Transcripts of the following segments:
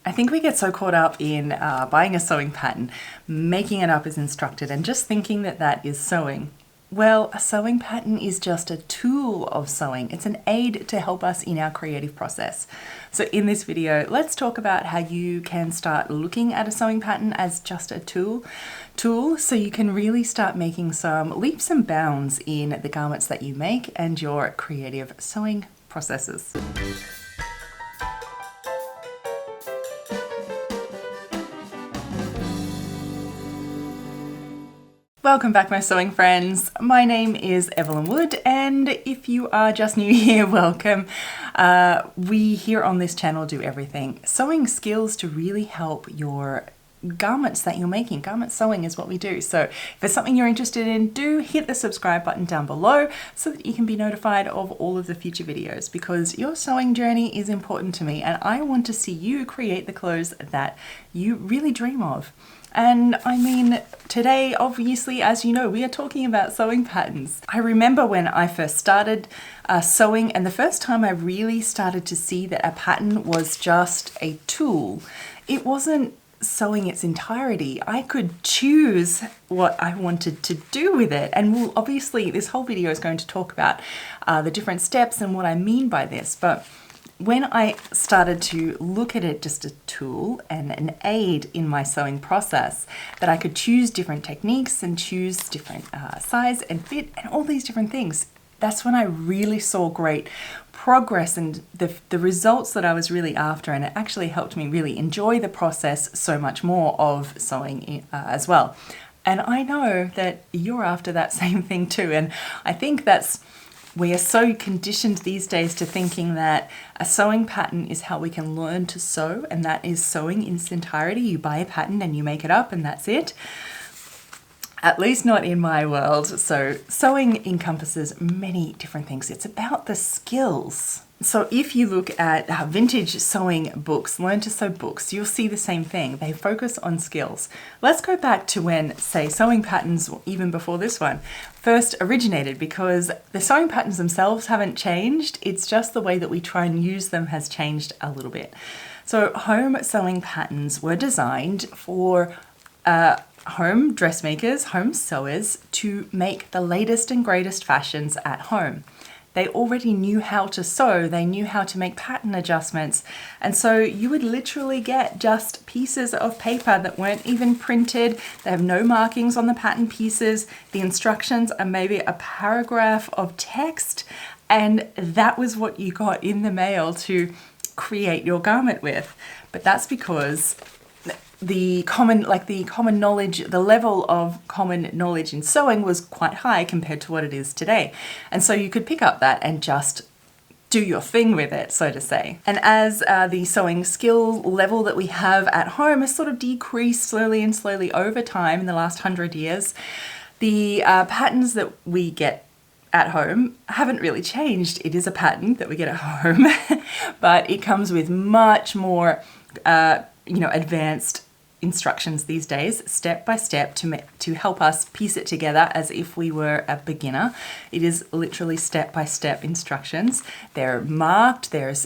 I think we get so caught up in buying a sewing pattern, making it up as instructed, and just thinking that that is sewing. Well, a sewing pattern is just a tool of sewing. It's an aid to help us in our creative process. So in this video, let's talk about how you can start looking at a sewing pattern as just a tool so you can really start making some leaps and bounds in the garments that you make and your creative sewing processes. Welcome back, my sewing friends. My name is Evelyn Wood, and if you are just new here, welcome. We here on this channel do everything. Sewing skills to really help your garments that you're making. Garment sewing is what we do. So if there's something you're interested in, do hit the subscribe button down below so that you can be notified of all of the future videos, because your sewing journey is important to me and I want to see you create the clothes that you really dream of. And I mean, today, obviously, as you know, we are talking about sewing patterns. I remember when I first started sewing, and the first time I really started to see that a pattern was just a tool. It wasn't sewing its entirety. I could choose what I wanted to do with it. And we'll, obviously, this whole video is going to talk about the different steps and what I mean by this. But when I started to look at it just a tool and an aid in my sewing process, that I could choose different techniques and choose different size and fit and all these different things, that's when I really saw great progress and the results that I was really after, and it actually helped me really enjoy the process so much more of sewing as well. And I know that you're after that same thing too, and I think we are so conditioned these days to thinking that a sewing pattern is how we can learn to sew, and that is sewing in its entirety. You buy a pattern and you make it up and that's it. At least not in my world. So sewing encompasses many different things. It's about the skills. So if you look at vintage sewing books, learn to sew books, you'll see the same thing. They focus on skills. Let's go back to when, say, sewing patterns, even before this one, first originated, because the sewing patterns themselves haven't changed. It's just the way that we try and use them has changed a little bit. So home sewing patterns were designed for home dressmakers, home sewers, to make the latest and greatest fashions at home. They already knew how to sew, they knew how to make pattern adjustments, and so you would literally get just pieces of paper that weren't even printed. They have no markings on the pattern pieces. The instructions are maybe a paragraph of text, and that was what you got in the mail to create your garment with. But that's because the common knowledge, the level of common knowledge in sewing was quite high compared to what it is today. And so you could pick up that and just do your thing with it, so to say. And as the sewing skill level that we have at home has sort of decreased slowly over time in the last 100 years, the patterns that we get at home haven't really changed. It is a pattern that we get at home, but it comes with much more advanced instructions these days, step by step, to help us piece it together as if we were a beginner. It is literally step by step instructions. They're marked, there's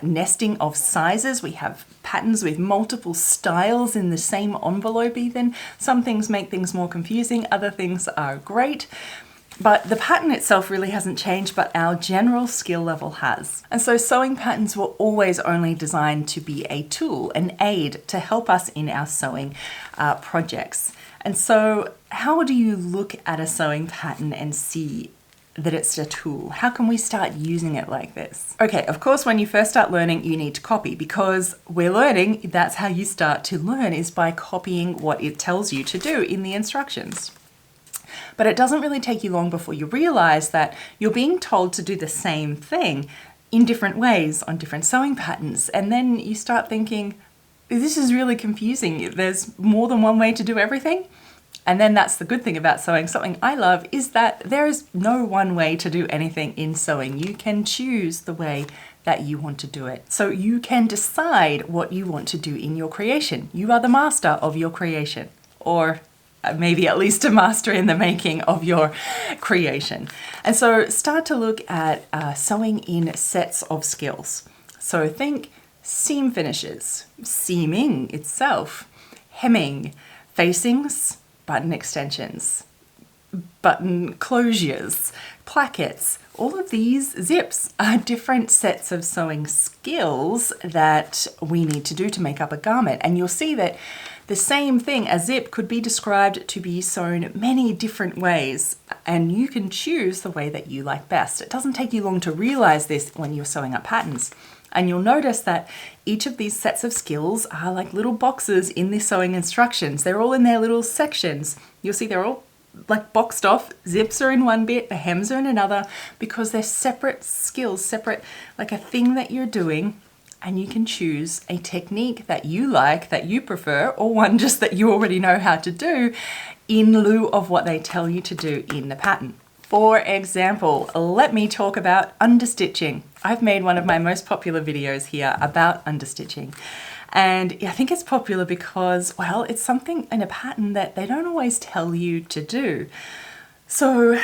nesting of sizes. We have patterns with multiple styles in the same envelope even. Some things make things more confusing, other things are great. But the pattern itself really hasn't changed, but our general skill level has. And so sewing patterns were always only designed to be a tool, an aid to help us in our sewing projects. And so how do you look at a sewing pattern and see that it's a tool? How can we start using it like this? Okay, of course, when you first start learning, you need to copy, because we're learning, that's how you start to learn, is by copying what it tells you to do in the instructions. But it doesn't really take you long before you realize that you're being told to do the same thing in different ways on different sewing patterns. And then you start thinking, this is really confusing. There's more than one way to do everything. And then that's the good thing about sewing. Something I love is that there is no one way to do anything in sewing. You can choose the way that you want to do it. So you can decide what you want to do in your creation. You are the master of your creation, or maybe at least a master in the making of your creation. And so start to look at sewing in sets of skills. So think seam finishes, seaming itself, hemming, facings, button extensions, button closures, plackets. All of these zips are different sets of sewing skills that we need to do to make up a garment. And you'll see that the same thing, a zip, could be described to be sewn many different ways, and you can choose the way that you like best. It doesn't take you long to realize this when you're sewing up patterns. And you'll notice that each of these sets of skills are like little boxes in the sewing instructions. They're all in their little sections. You'll see they're all like boxed off. Zips are in one bit, the hems are in another, because they're separate skills, separate, like a thing that you're doing, and you can choose a technique that you like, that you prefer, or one just that you already know how to do in lieu of what they tell you to do in the pattern. For example, let me talk about understitching. I've made one of my most popular videos here about understitching. And I think it's popular because, well, it's something in a pattern that they don't always tell you to do. So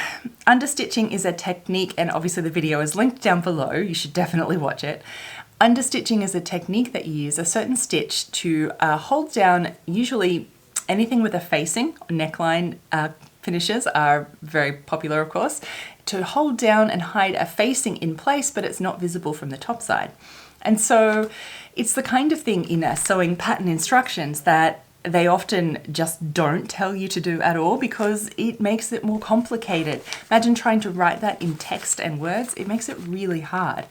understitching is a technique, and obviously the video is linked down below. You should definitely watch it. Understitching is a technique that you use a certain stitch to hold down, usually anything with a facing, neckline finishes are very popular, of course, to hold down and hide a facing in place, but it's not visible from the top side. And so it's the kind of thing in sewing pattern instructions that they often just don't tell you to do at all, because it makes it more complicated. Imagine trying to write that in text and words. It makes it really hard.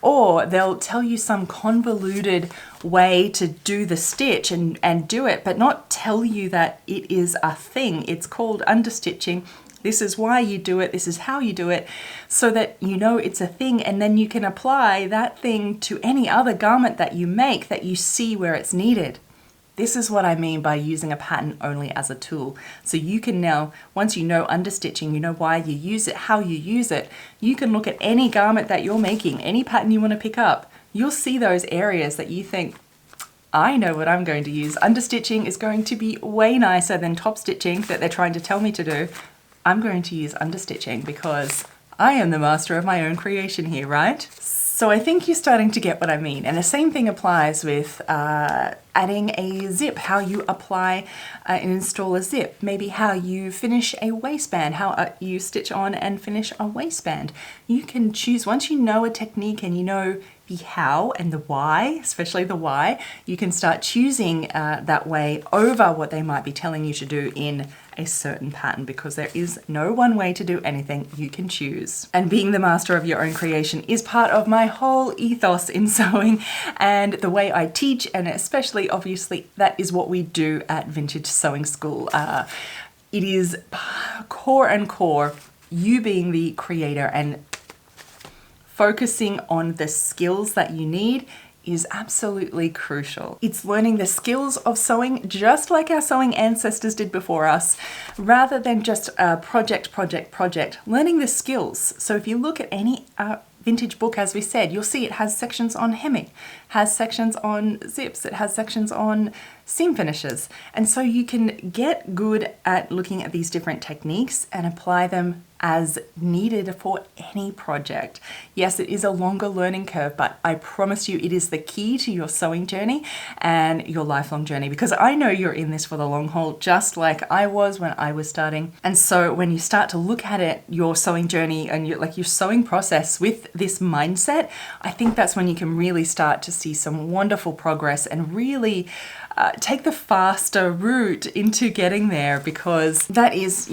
Or they'll tell you some convoluted way to do the stitch and do it, but not tell you that it is a thing. It's called understitching. This is why you do it. This is how you do it, so that you know it's a thing, and then you can apply that thing to any other garment that you make, that you see where it's needed. This is what I mean by using a pattern only as a tool. So you can now, once you know understitching, you know why you use it, how you use it, you can look at any garment that you're making, any pattern you want to pick up. You'll see those areas that you think, I know what I'm going to use. Understitching is going to be way nicer than top stitching that they're trying to tell me to do. I'm going to use understitching because I am the master of my own creation here, right? So I think you're starting to get what I mean. And the same thing applies with adding a zip, how you apply and install a zip, maybe how you finish a waistband, how you stitch on and finish a waistband. You can choose, once you know a technique and you know the how and the why, especially the why, you can start choosing that way over what they might be telling you to do in a certain pattern, because there is no one way to do anything. You can choose. And being the master of your own creation is part of my whole ethos in sewing and the way I teach, and especially obviously that is what we do at Vintage Sewing School. It is core, you being the creator and focusing on the skills that you need is absolutely crucial. It's learning the skills of sewing just like our sewing ancestors did before us, rather than just a project. Learning the skills. So if you look at any vintage book, as we said, you'll see it has sections on hemming, has sections on zips, it has sections on seam finishes. And so you can get good at looking at these different techniques and apply them as needed for any project. Yes, it is a longer learning curve, but I promise you it is the key to your sewing journey and your lifelong journey, because I know you're in this for the long haul, just like I was when I was starting. And so when you start to look at it, your sewing journey and your sewing process with this mindset, I think that's when you can really start to see some wonderful progress and really take the faster route into getting there, because that is,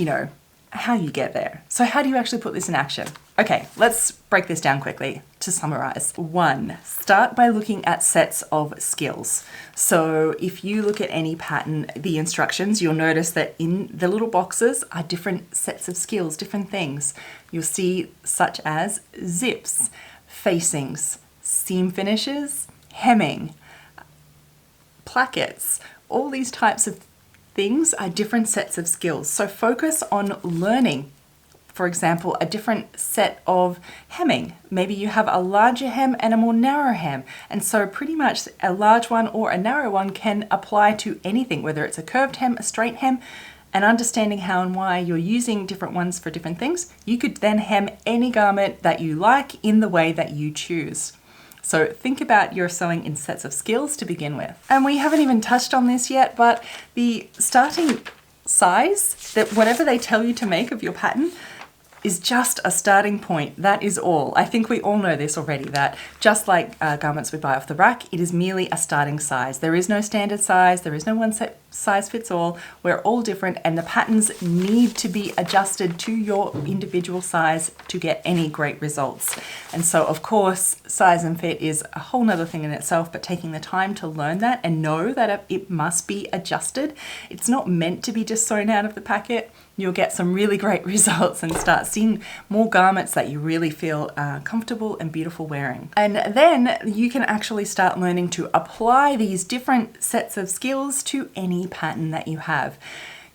how you get there. So how do you actually put this in action? Okay, let's break this down quickly to summarize. 1, start by looking at sets of skills. So if you look at any pattern, the instructions, you'll notice that in the little boxes are different sets of skills, different things. You'll see such as zips, facings, seam finishes, hemming, plackets, all these types of things are different sets of skills. So focus on learning, for example, a different set of hemming. Maybe you have a larger hem and a more narrow hem. And so pretty much a large one or a narrow one can apply to anything, whether it's a curved hem, a straight hem, and understanding how and why you're using different ones for different things. You could then hem any garment that you like in the way that you choose. So think about your sewing in sets of skills to begin with. And we haven't even touched on this yet, but the starting size, that whatever they tell you to make of your pattern, is just a starting point. That is all. I think we all know this already, that just like garments we buy off the rack, it is merely a starting size. There is no standard size, there is no one size fits all. We're all different, and the patterns need to be adjusted to your individual size to get any great results. And so of course, size and fit is a whole nother thing in itself, but taking the time to learn that and know that it must be adjusted. It's not meant to be just sewn out of the packet. You'll get some really great results and start seeing more garments that you really feel comfortable and beautiful wearing. And then you can actually start learning to apply these different sets of skills to any pattern that you have.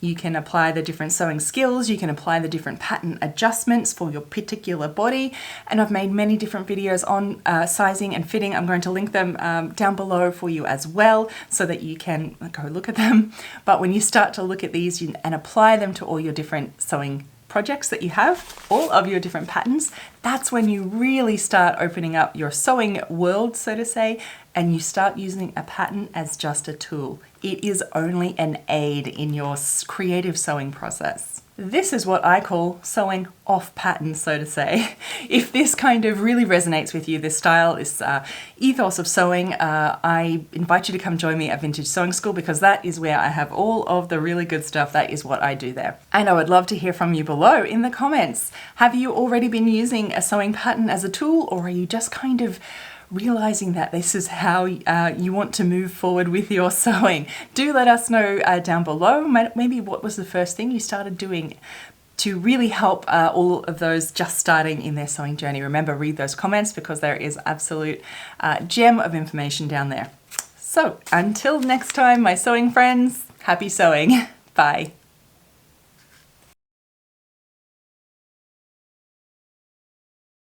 You can apply the different sewing skills, you can apply the different pattern adjustments for your particular body, and I've made many different videos on sizing and fitting. I'm going to link them down below for you as well so that you can go look at them. But when you start to look at these and apply them to all your different sewing projects that you have, all of your different patterns, that's when you really start opening up your sewing world, so to say, and you start using a pattern as just a tool. It is only an aid in your creative sewing process. This is what I call sewing off pattern, so to say. If this kind of really resonates with you, this style, this ethos of sewing, I invite you to come join me at Vintage Sewing School, because that is where I have all of the really good stuff. That is what I do there. And I would love to hear from you below in the comments. Have you already been using a sewing pattern as a tool, or are you just kind of realizing that this is how you want to move forward with your sewing? Do let us know down below. Maybe what was the first thing you started doing to really help all of those just starting in their sewing journey. Remember, read those comments, because there is absolute gem of information down there. So until next time, my sewing friends, happy sewing. Bye.